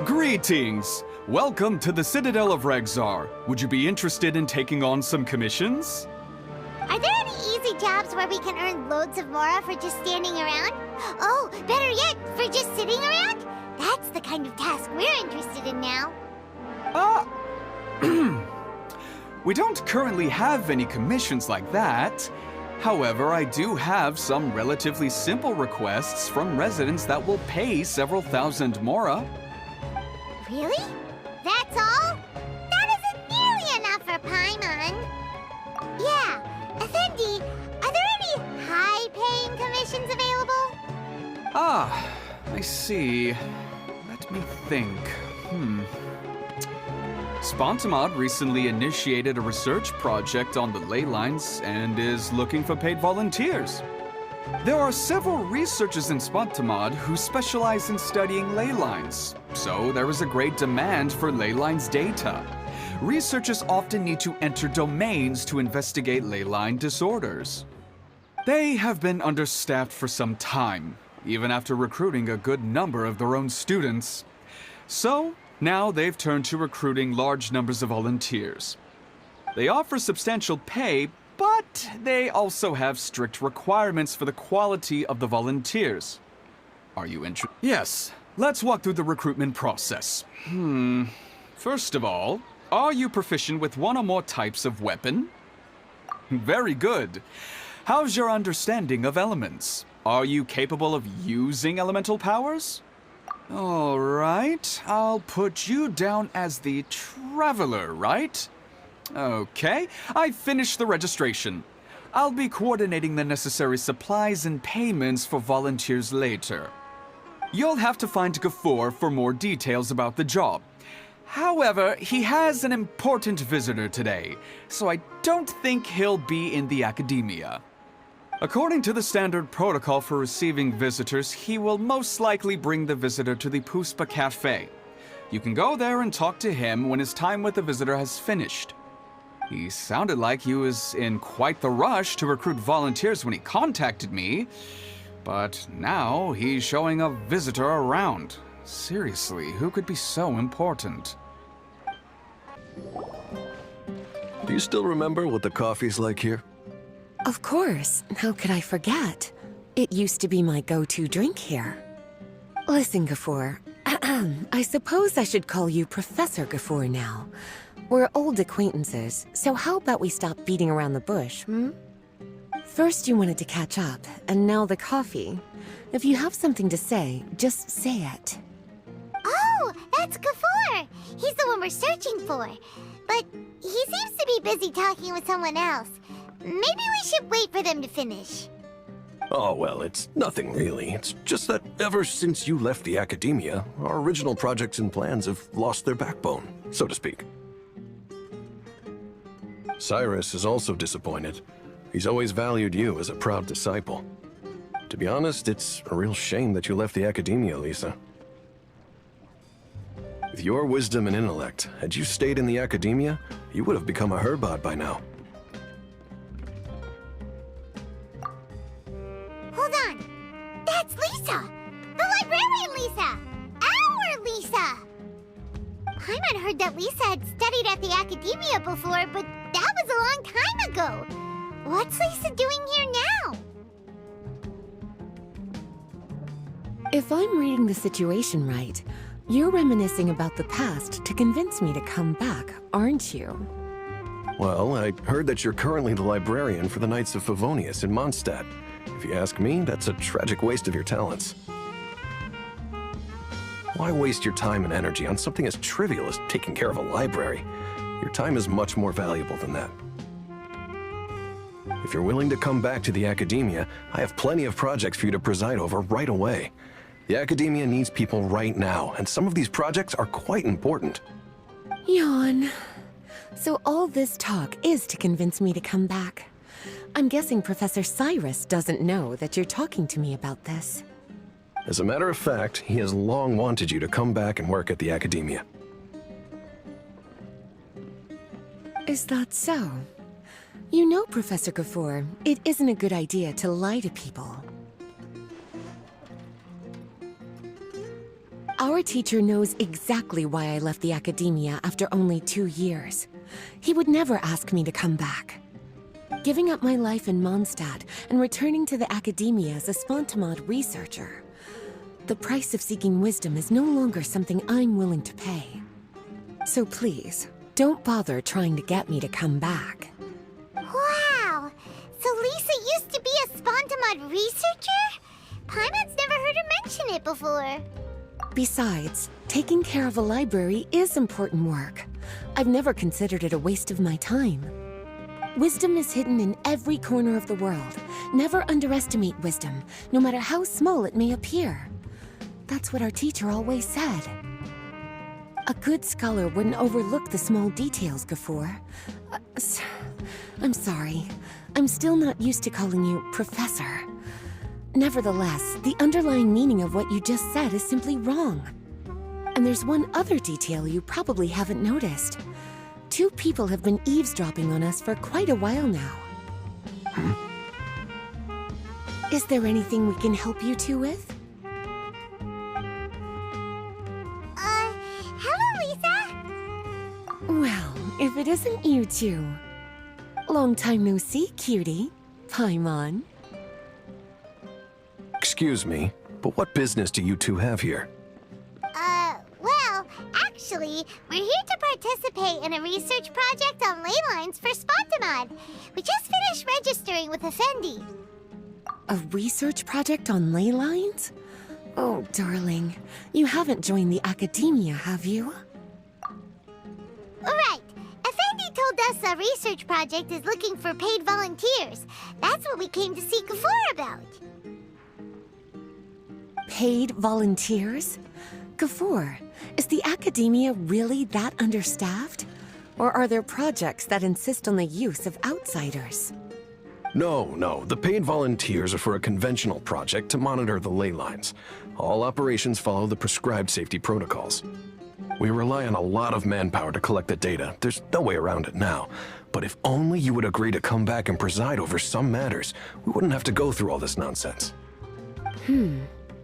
Greetings! Welcome to the Citadel of Regzar. Would you be interested in taking on some commissions? Are there any easy jobs where we can earn loads of mora for just standing around? Oh, better yet, for just sitting around? That's the kind of task we're interested in now. We don't currently have any commissions like that. However, I do have some relatively simple requests from residents that will pay several thousand mora. Really? That's all? That isn't nearly enough for Paimon. Yeah, Effendi, are there any high-paying commissions available? Ah, I see. Let me think. Spontamod recently initiated a research project on the ley lines and is looking for paid volunteers. There are several researchers in Spontamod who specialize in studying ley lines, so there is a great demand for ley lines data. Researchers often need to enter domains to investigate ley line disorders. They have been understaffed for some time, even after recruiting a good number of their own students. So, now they've turned to recruiting large numbers of volunteers. They offer substantial pay, but they also have strict requirements for the quality of the volunteers. Are you interested? Yes, let's walk through the recruitment process. First of all, are you proficient with one or more types of weapon? Very good. How's your understanding of elements? Are you capable of using elemental powers? All right, I'll put you down as the Traveler, right? Okay, I've finished the registration. I'll be coordinating the necessary supplies and payments for volunteers later. You'll have to find Gafoor for more details about the job. However, he has an important visitor today, so I don't think he'll be in the academia. According to the standard protocol for receiving visitors, he will most likely bring the visitor to the Puspa Cafe. You can go there and talk to him when his time with the visitor has finished. He sounded like he was in quite the rush to recruit volunteers when he contacted me, but now he's showing a visitor around. Seriously, who could be so important? Do you still remember what the coffee's like here? Of course. How could I forget? It used to be my go-to drink here. Listen, Gafoor. I suppose I should call you Professor Gafoor now. We're old acquaintances, so how about we stop beating around the bush, First you wanted to catch up, and now the coffee. If you have something to say, just say it. Oh, that's Gafoor! He's the one we're searching for. But he seems to be busy talking with someone else. Maybe we should wait for them to finish. Oh, well, it's nothing really. It's just that ever since you left the academia, our original projects and plans have lost their backbone, so to speak. Cyrus is also disappointed. He's always valued you as a proud disciple. To be honest, it's a real shame that you left the academia, Lisa. With your wisdom and intellect, had you stayed in the academia, you would have become a Herbad by now. Hold on! That's Lisa! The librarian Lisa! Our Lisa! Paimon heard that Lisa had studied at the academia before, but that was a long time ago. What's Lisa doing here now? If I'm reading the situation right, you're reminiscing about the past to convince me to come back, aren't you? Well, I heard that you're currently the librarian for the Knights of Favonius in Mondstadt. If you ask me, that's a tragic waste of your talents. Why waste your time and energy on something as trivial as taking care of a library? Your time is much more valuable than that. If you're willing to come back to the academia, I have plenty of projects for you to preside over right away. The academia needs people right now, and some of these projects are quite important. Yawn. So all this talk is to convince me to come back. I'm guessing Professor Cyrus doesn't know that you're talking to me about this. As a matter of fact, he has long wanted you to come back and work at the academia. Is that so? You know, Professor Gafoor, it isn't a good idea to lie to people. Our teacher knows exactly why I left the academia after only 2 years. He would never ask me to come back. Giving up my life in Mondstadt and returning to the academia as a Spontamod researcher. The price of seeking wisdom is no longer something I'm willing to pay. So please, don't bother trying to get me to come back. Wow! So Lisa used to be a Spontamod researcher? Paimon's never heard her mention it before. Besides, taking care of a library is important work. I've never considered it a waste of my time. Wisdom is hidden in every corner of the world. Never underestimate wisdom, no matter how small it may appear. That's what our teacher always said. A good scholar wouldn't overlook the small details, Gafoor. I'm sorry. I'm still not used to calling you Professor. Nevertheless, the underlying meaning of what you just said is simply wrong. And there's one other detail you probably haven't noticed. 2 people have been eavesdropping on us for quite a while now. Is there anything we can help you two with? Hello, Lisa! Well, if it isn't you two. Long time no see, cutie. Paimon. Excuse me, but what business do you two have here? Well, actually, we're here to participate in a research project on ley lines for Spontamod. We just finished registering with Effendi. A research project on ley lines? Oh, darling. You haven't joined the academia, have you? Right. Effendi told us a research project is looking for paid volunteers. That's what we came to see Gafoor about. Paid volunteers? Gafoor, is the academia really that understaffed? Or are there projects that insist on the use of outsiders? No. The paid volunteers are for a conventional project to monitor the ley lines. All operations follow the prescribed safety protocols. We rely on a lot of manpower to collect the data. There's no way around it now. But if only you would agree to come back and preside over some matters, we wouldn't have to go through all this nonsense.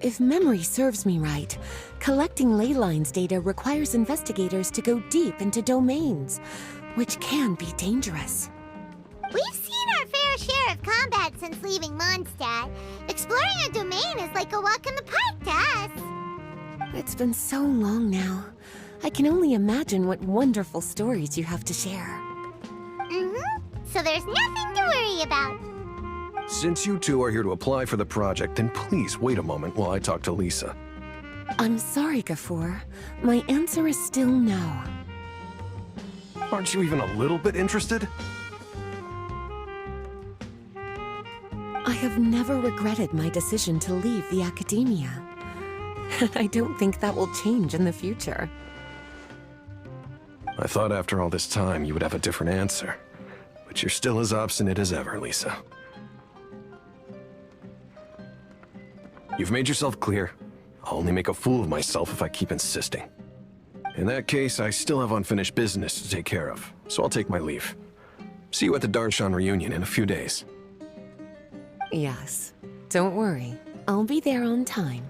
If memory serves me right, collecting ley lines data requires investigators to go deep into domains, which can be dangerous. We've seen our fair share of combat since leaving Mondstadt. Exploring a domain is like a walk in the park to us. It's been so long now. I can only imagine what wonderful stories you have to share. So there's nothing to worry about. Since you two are here to apply for the project, then please wait a moment while I talk to Lisa. I'm sorry, Gafoor. My answer is still no. Aren't you even a little bit interested? I have never regretted my decision to leave the academia. I don't think that will change in the future. I thought after all this time you would have a different answer. But you're still as obstinate as ever, Lisa. You've made yourself clear. I'll only make a fool of myself if I keep insisting. In that case, I still have unfinished business to take care of, so I'll take my leave. See you at the Darshan reunion in a few days. Yes. Don't worry. I'll be there on time.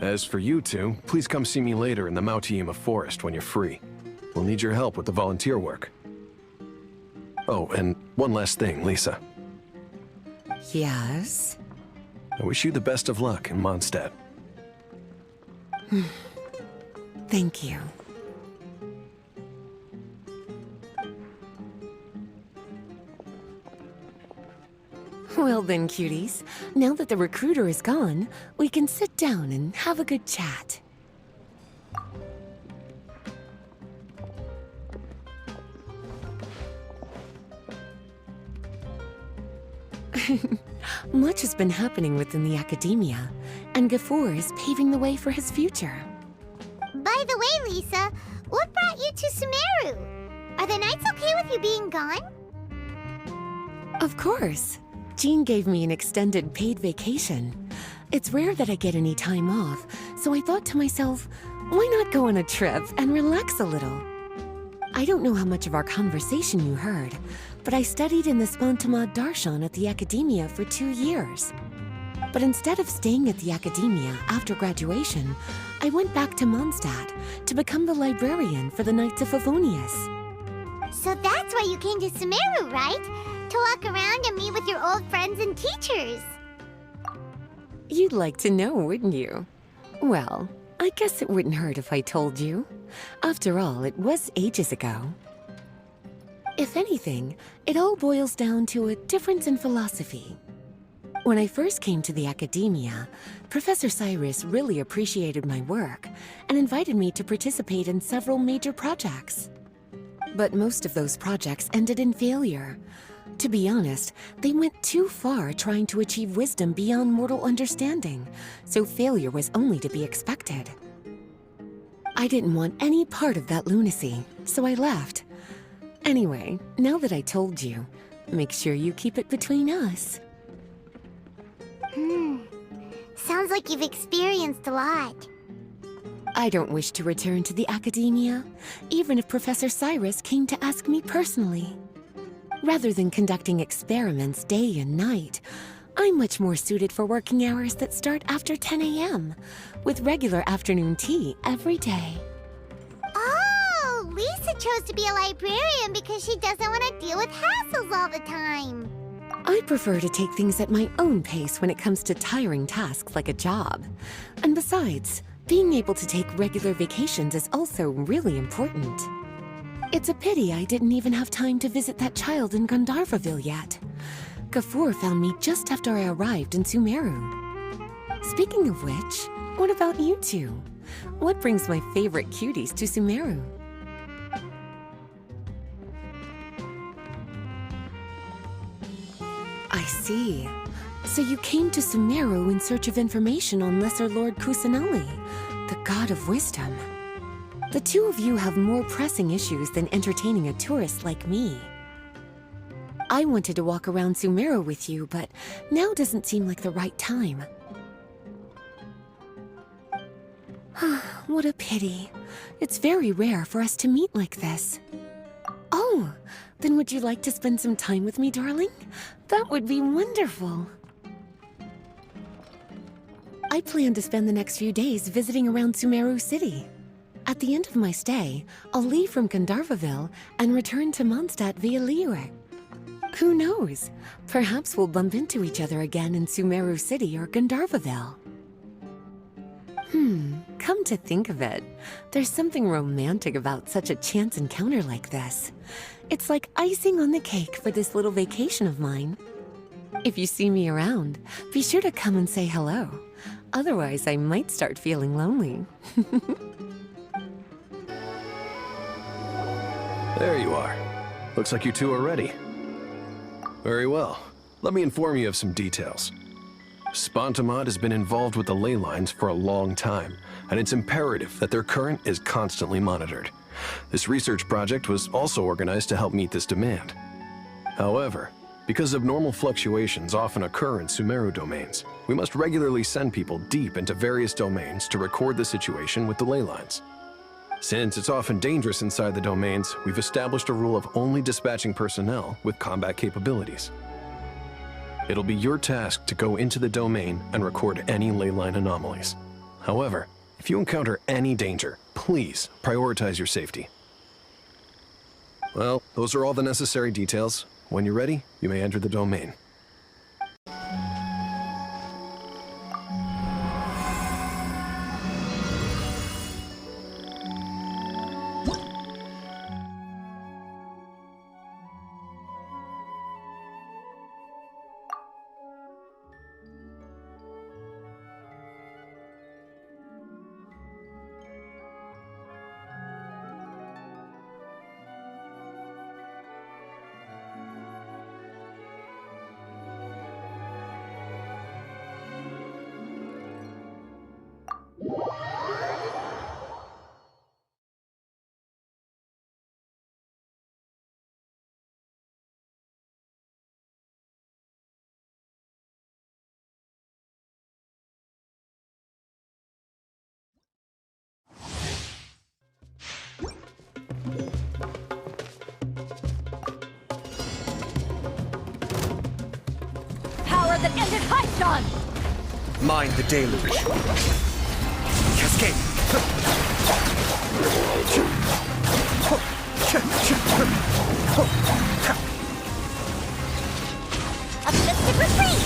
As for you two, please come see me later in the Mautiima forest when you're free. We'll need your help with the volunteer work. Oh, and one last thing, Lisa. Yes? I wish you the best of luck in Mondstadt. Thank you. Well then, cuties. Now that the recruiter is gone, we can sit down and have a good chat. Much has been happening within the academia, and Gafoor is paving the way for his future. By the way, Lisa, what brought you to Sumeru? Are the Knights okay with you being gone? Of course. Jean gave me an extended paid vacation. It's rare that I get any time off, so I thought to myself, why not go on a trip and relax a little? I don't know how much of our conversation you heard, but I studied in the Spontamod Darshan at the academia for 2 years. But instead of staying at the academia after graduation, I went back to Mondstadt to become the librarian for the Knights of Favonius. So that's why you came to Sumeru, right? To walk around and meet with your old friends and teachers. You'd like to know, wouldn't you? Well, I guess it wouldn't hurt if I told you. After all, it was ages ago. If anything, it all boils down to a difference in philosophy. When I first came to the academia, Professor Cyrus really appreciated my work and invited me to participate in several major projects. But most of those projects ended in failure. To be honest, they went too far trying to achieve wisdom beyond mortal understanding, so failure was only to be expected. I didn't want any part of that lunacy, so I left. Anyway, now that I told you, make sure you keep it between us. Sounds like you've experienced a lot. I don't wish to return to the academia, even if Professor Cyrus came to ask me personally. Rather than conducting experiments day and night, I'm much more suited for working hours that start after 10 a.m., with regular afternoon tea every day. Oh, Lisa chose to be a librarian because she doesn't want to deal with hassles all the time. I prefer to take things at my own pace when it comes to tiring tasks like a job. And besides, being able to take regular vacations is also really important. It's a pity I didn't even have time to visit that child in Gandharvaville yet. Gafur found me just after I arrived in Sumeru. Speaking of which, what about you two? What brings my favorite cuties to Sumeru? I see. So you came to Sumeru in search of information on Lesser Lord Kusanali, the god of wisdom. The two of you have more pressing issues than entertaining a tourist like me. I wanted to walk around Sumeru with you, but now doesn't seem like the right time. What a pity. It's very rare for us to meet like this. Oh, then would you like to spend some time with me, darling? That would be wonderful. I plan to spend the next few days visiting around Sumeru City. At the end of my stay, I'll leave from Gandharvaville and return to Mondstadt via Liyue. Who knows? Perhaps we'll bump into each other again in Sumeru City or Gandharvaville. Come to think of it, there's something romantic about such a chance encounter like this. It's like icing on the cake for this little vacation of mine. If you see me around, be sure to come and say hello. Otherwise, I might start feeling lonely. There you are. Looks like you two are ready. Very well. Let me inform you of some details. Spontamod has been involved with the ley lines for a long time, and it's imperative that their current is constantly monitored. This research project was also organized to help meet this demand. However, because abnormal fluctuations often occur in Sumeru domains, we must regularly send people deep into various domains to record the situation with the ley lines. Since it's often dangerous inside the domains, we've established a rule of only dispatching personnel with combat capabilities. It'll be your task to go into the domain and record any ley line anomalies. However, if you encounter any danger, please prioritize your safety. Well, those are all the necessary details. When you're ready, you may enter the domain. Power that ended Haishan! Mind the deluge. Cascade. Uplifted retreat!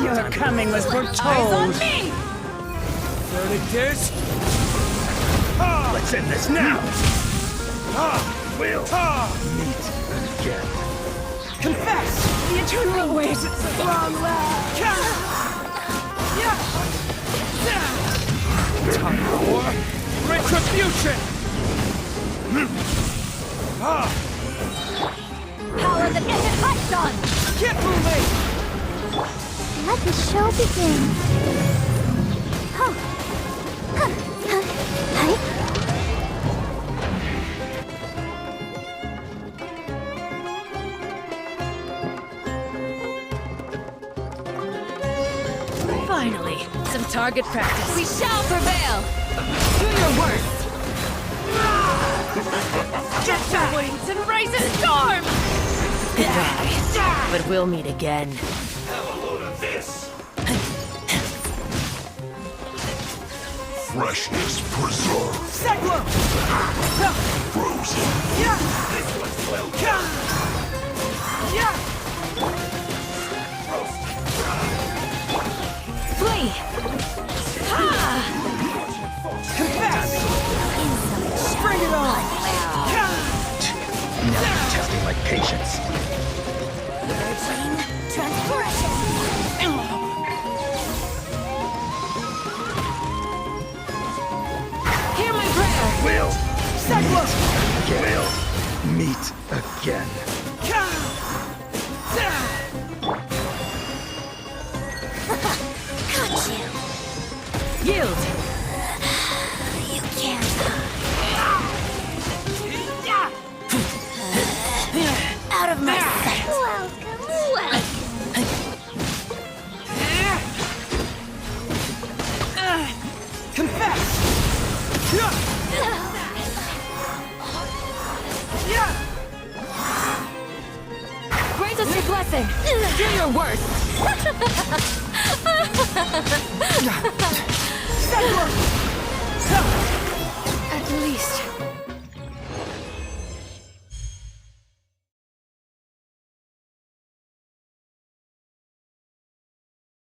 Your coming was foretold. Eyes on me! Verdict is... Let's end this now! We'll meet again. Confess! The eternal ways it's a long way. Time for retribution! Power that isn't touched on! Get moving! Let the show begin. Huh. Huh. Huh. Huh. Finally, some target practice. We shall prevail! Do your worst! Get your wings and raise a storm! Goodbye, but we'll meet again. Freshness preserved. Cyclone! Frozen. Flee! Ha! Confess! Bring it on! Now you're testing my patience. Hear my prayer! We'll Cyclone! meet again. Got you. Yield! You can't. Out of my sight. Welcome. Confess! Grant us your blessing! Do your worst!